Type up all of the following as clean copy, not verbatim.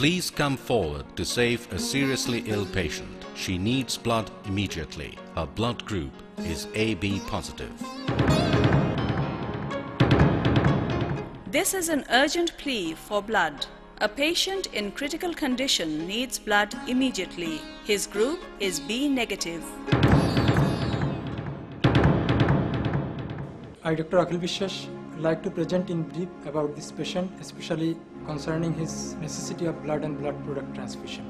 Please come forward to save a seriously ill patient. She needs blood immediately. Her blood group is AB positive. This is an urgent plea for blood. A patient in critical condition needs blood immediately. His group is B negative. I, Dr. Akhil Biswas, like to present in brief about this patient, especially concerning his necessity of blood and blood product transfusion.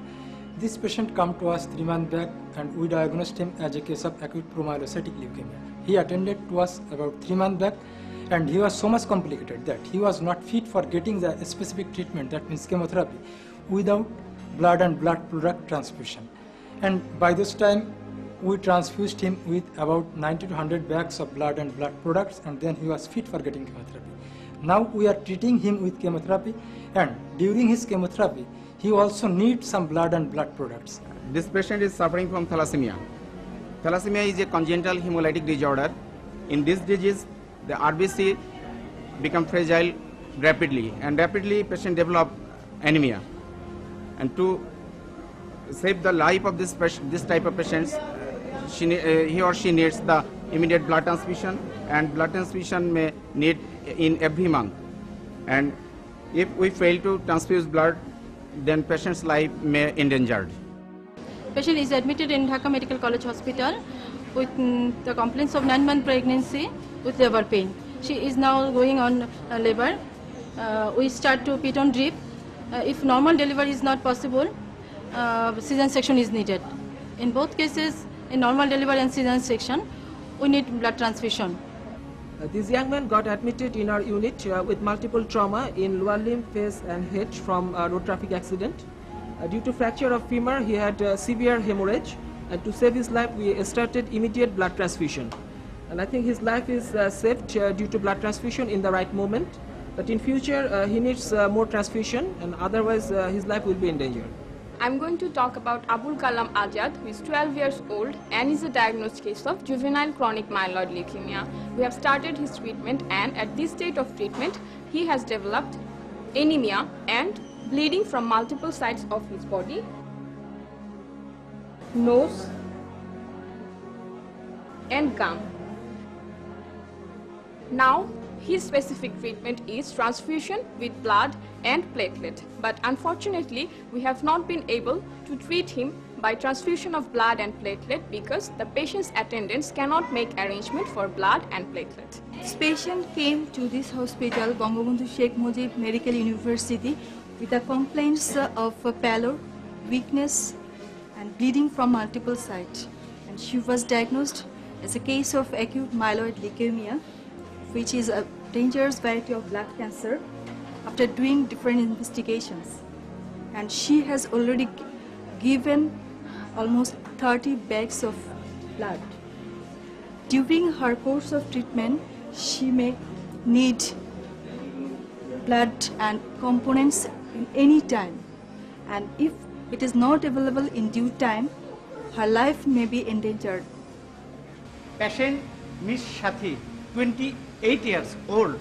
This patient came to us 3 months back and we diagnosed him as a case of acute promyelocytic leukemia. He attended to us about 3 months back and he was so much complicated that he was not fit for getting the specific treatment, that means chemotherapy, without blood and blood product transfusion. And by this time, we transfused him with about 90 to 100 bags of blood and blood products, and then he was fit for getting chemotherapy. Now we are treating him with chemotherapy, and during his chemotherapy, he also needs some blood and blood products. This patient is suffering from thalassemia. Thalassemia is a congenital hemolytic disorder. In this disease, the RBC become fragile rapidly, and rapidly patient develop anemia. And to save the life of this type of patients, he or she needs the immediate blood transfusion, and blood transfusion may need in every month. And if we fail to transfuse blood, then patient's life may endangered. Patient is admitted in Dhaka Medical College Hospital with the complaints of 9-month pregnancy with labor pain. She is now going on labor. We start to put on drip. If normal delivery is not possible, cesarean section is needed. In both cases, in normal delivery and cesarean section, we need blood transfusion. This young man got admitted in our unit with multiple trauma in lower limb, face and head from a road traffic accident. Due to fracture of femur, he had severe hemorrhage, and to save his life, we started immediate blood transfusion. And I think his life is saved due to blood transfusion in the right moment. But in future, he needs more transfusion, and otherwise his life will be in danger. I'm going to talk about Abul Kalam Azad, who is 12 years old and is a diagnosed case of juvenile chronic myeloid leukemia. We have started his treatment, and at this state of treatment, he has developed anemia and bleeding from multiple sides of his body, nose and gum. Now, his specific treatment is transfusion with blood and platelet, but unfortunately we have not been able to treat him by transfusion of blood and platelet because the patient's attendants cannot make arrangement for blood and platelet. This patient came to this hospital, Bangabandhu Sheikh Mujib Medical University, with the complaints of pallor, weakness and bleeding from multiple sides, and she was diagnosed as a case of acute myeloid leukemia, which is a dangerous variety of blood cancer, after doing different investigations. And she has already given almost 30 bags of blood. During her course of treatment, she may need blood and components in any time. And if it is not available in due time, her life may be endangered. Patient Miss Shathi, 28 years old,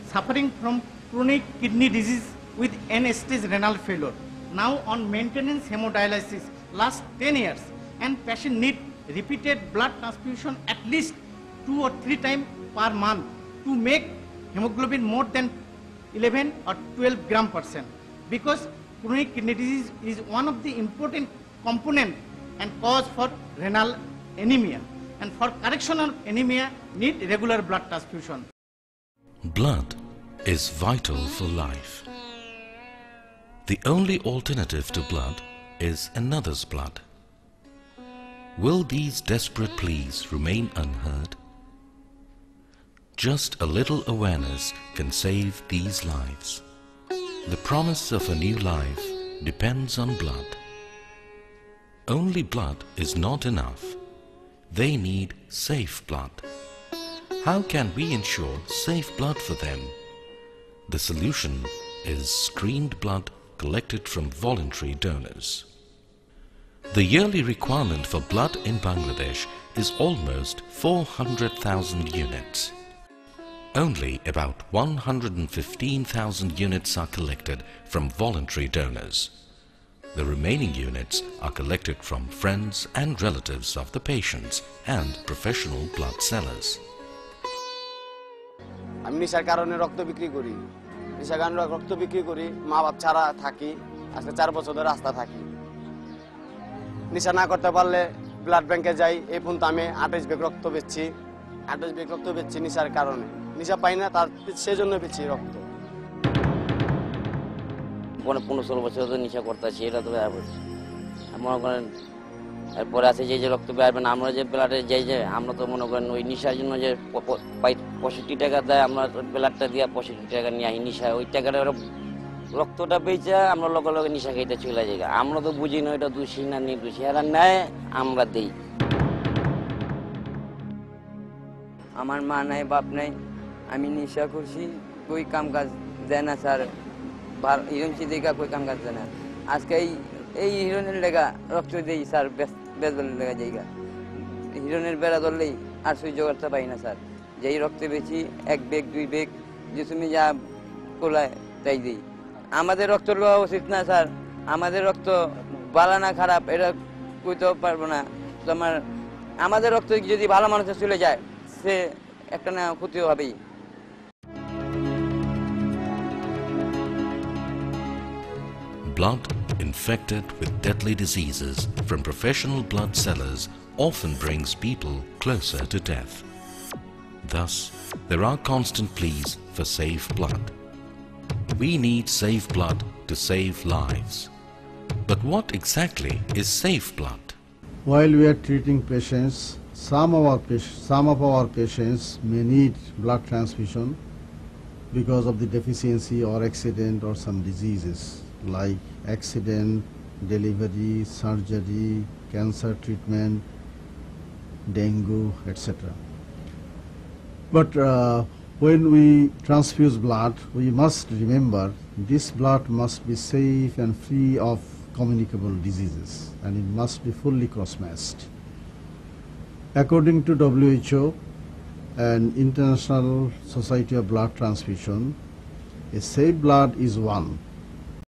suffering from chronic kidney disease with end-stage renal failure, now on maintenance hemodialysis last 10 years, and patient need repeated blood transfusion at least 2 or 3 times per month to make hemoglobin more than 11 or 12 gram %, because chronic kidney disease is one of the important component and cause for renal anemia, and for correction of anemia need regular blood transfusion. Blood is vital for life. The only alternative to blood is another's blood. Will these desperate pleas remain unheard? Just a little awareness can save these lives. The promise of a new life depends on blood. Only blood is not enough. They need safe blood. How can we ensure safe blood for them? The solution is screened blood collected from voluntary donors. The yearly requirement for blood in Bangladesh is almost 400,000 units. Only about 115,000 units are collected from voluntary donors. The remaining units are collected from friends and relatives of the patients and professional blood sellers. আমি নিশার কারণে রক্ত বিক্রি করি, নিশার কারণে রক্ত বিক্রি করি, মা বাপ ছাড়া থাকি, আজকে 4 বছর ধরে রাস্তা থাকি। নিশা না করতে পারলে ব্লাড ব্যাংকে যাই, এই পর্যন্ত আমি 28 ব্যাগ রক্ত বেচছি, 28 ব্যাগ রক্ত বেচছি নিশার কারণে। নিশা পাই না, তার সেজন্য বেচছি রক্ত। 15-16 বছর ধরে নেশা করতেছি, এটা তো মনে করেন এরপরে আছে যে রক্ত বেরবেন, আমরা যে ব্লাডে যাই যে আমরা তো মনে করেন ওই নেশার জন্য যে 65 টাকা দেয়, আমরা ব্লাডটা দিয়ে 65 টাকা নিয়ে আসি নেশা, ওই টাকাটা রক্তটা বেচে আমরা লগে লগে নেশা খাইতে চলে যাই। আমরা তো বুঝি না এটা দোষী না নির্দোষী, এরা নেয় আমরা দেই। আমার মা নাই বাপ নাই, আমি নেশা করছি, ওই কাম কাজ দেয় না স্যার, হিরোইন দেখা কই কাম কাজ দেয় না। আজকে এই হিরোইনের লেগা রক্ত দিই স্যার, বেজলের লেগা জায়গা হিরোইনের বেড়া ধরলেই আর সহ্য করতে পারি না স্যার। যেই রক্ত বেশি 1 ব্যাগ 2 ব্যাগ যে তুমি যা কোলায় তাই দিই। আমাদের রক্ত লওয়া উচিত না স্যার, আমাদের রক্ত ভালো না খারাপ এটা কইতেও পারবো না। তোমার আমাদের রক্ত যদি ভালো মানুষের চলে যায় সে একটা না ক্ষতি হবেই। Blood infected with deadly diseases from professional blood sellers often brings people closer to death. Thus, there are constant pleas for safe blood. We need safe blood to save lives. But what exactly is safe blood? While we are treating patients, some of our patients may need blood transfusion because of the deficiency or accident or some diseases like accident, delivery, surgery, cancer treatment, dengue, etc. But when we transfuse blood, we must remember this blood must be safe and free of communicable diseases, and it must be fully cross-matched. According to WHO and International Society of Blood Transfusion, a safe blood is one